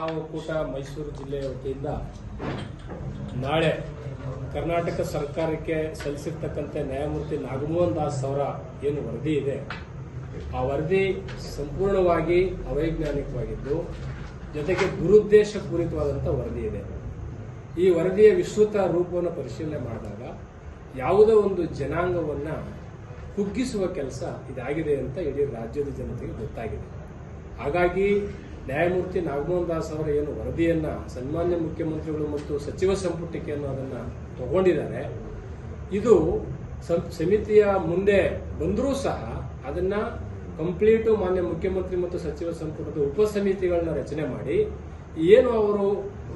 ಒಕ್ಕೂಟ ಮೈಸೂರು ಜಿಲ್ಲೆಯ ವತಿಯಿಂದ ನಾಳೆ ಕರ್ನಾಟಕ ಸರ್ಕಾರಕ್ಕೆ ಸಲ್ಲಿಸಿರ್ತಕ್ಕಂಥ ನ್ಯಾಯಮೂರ್ತಿ ನಾಗಮೋಹನ್ ದಾಸ್ ಅವರ ಏನು ವರದಿ ಇದೆ ಆ ವರದಿ ಸಂಪೂರ್ಣವಾಗಿ ಅವೈಜ್ಞಾನಿಕವಾಗಿದ್ದು ಜೊತೆಗೆ ದುರುದ್ದೇಶಪೂರಿತವಾದಂಥ ವರದಿ ಇದೆ. ಈ ವರದಿಯ ವಿಸ್ತೃತ ರೂಪವನ್ನು ಪರಿಶೀಲನೆ ಮಾಡಿದಾಗ ಯಾವುದೋ ಒಂದು ಜನಾಂಗವನ್ನು ಕುಗ್ಗಿಸುವ ಕೆಲಸ ಇದಾಗಿದೆ ಅಂತ ಇಡೀ ರಾಜ್ಯದ ಜನತೆಗೆ ಗೊತ್ತಾಗಿದೆ. ಹಾಗಾಗಿ ನ್ಯಾಯಮೂರ್ತಿ ನಾಗಮೋಹನ್ ದಾಸ್ ಅವರ ಏನು ವರದಿಯನ್ನ ಸನ್ಮಾನ್ಯ ಮುಖ್ಯಮಂತ್ರಿಗಳು ಮತ್ತು ಸಚಿವ ಸಂಪುಟಕ್ಕೆ ಅದನ್ನು ತಗೊಂಡಿದ್ದಾರೆ. ಇದು ಸಮಿತಿಯ ಮುಂದೆ ಬಂದರೂ ಸಹ ಅದನ್ನ ಕಂಪ್ಲೀಟು ಮಾನ್ಯ ಮುಖ್ಯಮಂತ್ರಿ ಮತ್ತು ಸಚಿವ ಸಂಪುಟದ ಉಪಸಮಿತಿಗಳನ್ನ ರಚನೆ ಮಾಡಿ ಏನು ಅವರು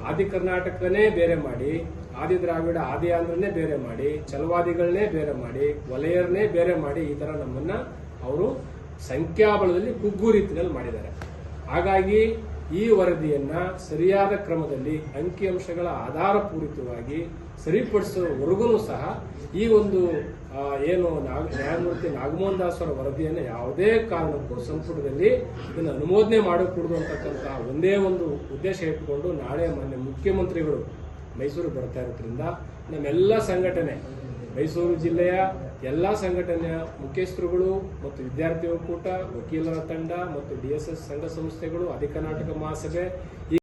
ಆದಿ ಕರ್ನಾಟಕನೇ ಬೇರೆ ಮಾಡಿ, ಆದಿ ದ್ರಾವಿಡ ಆದಿ ಆಂಧ್ರನೇ ಬೇರೆ ಮಾಡಿ, ಛಲವಾದಿಗಳನ್ನೇ ಬೇರೆ ಮಾಡಿ, ವಲಯರನ್ನೇ ಬೇರೆ ಮಾಡಿ ಈ ತರ ನಮ್ಮನ್ನ ಅವರು ಸಂಖ್ಯಾಬಲದಲ್ಲಿ ಕುಗ್ಗು ರೀತಿಯಲ್ಲಿ ಮಾಡಿದ್ದಾರೆ. ಹಾಗಾಗಿ ಈ ವರದಿಯನ್ನ ಸರಿಯಾದ ಕ್ರಮದಲ್ಲಿ ಅಂಕಿಅಂಶಗಳ ಆಧಾರಪೂರಿತವಾಗಿ ಸರಿಪಡಿಸುವವರೆಗೂ ಸಹ ಈ ಒಂದು ಏನು ನ್ಯಾಯಮೂರ್ತಿ ನಾಗಮೋಹನ್ ದಾಸ್ ಅವರ ವರದಿಯನ್ನು ಯಾವುದೇ ಕಾರಣಕ್ಕೂ ಸಂಪುಟದಲ್ಲಿ ಇದನ್ನು ಅನುಮೋದನೆ ಮಾಡಕೂಡದು ಅಂತಕ್ಕಂತಹ ಒಂದೇ ಒಂದು ಉದ್ದೇಶ ಇಟ್ಟುಕೊಂಡು ನಾಳೆ ಮಾನ್ಯ ಮುಖ್ಯಮಂತ್ರಿಗಳು ಮೈಸೂರು ಬರ್ತಾ ಇರೋದ್ರಿಂದ ನಮ್ಮೆಲ್ಲ ಸಂಘಟನೆ ಮೈಸೂರು ಜಿಲ್ಲೆಯ ಎಲ್ಲ ಸಂಘಟನೆಯ ಮುಖ್ಯಸ್ಥರುಗಳು ಮತ್ತು ವಿದ್ಯಾರ್ಥಿ ಒಕ್ಕೂಟ, ವಕೀಲರ ತಂಡ ಮತ್ತು DSS ಸಂಘ ಸಂಸ್ಥೆಗಳು, ಆದಿ ಕರ್ನಾಟಕ ಮಹಾಸಭೆ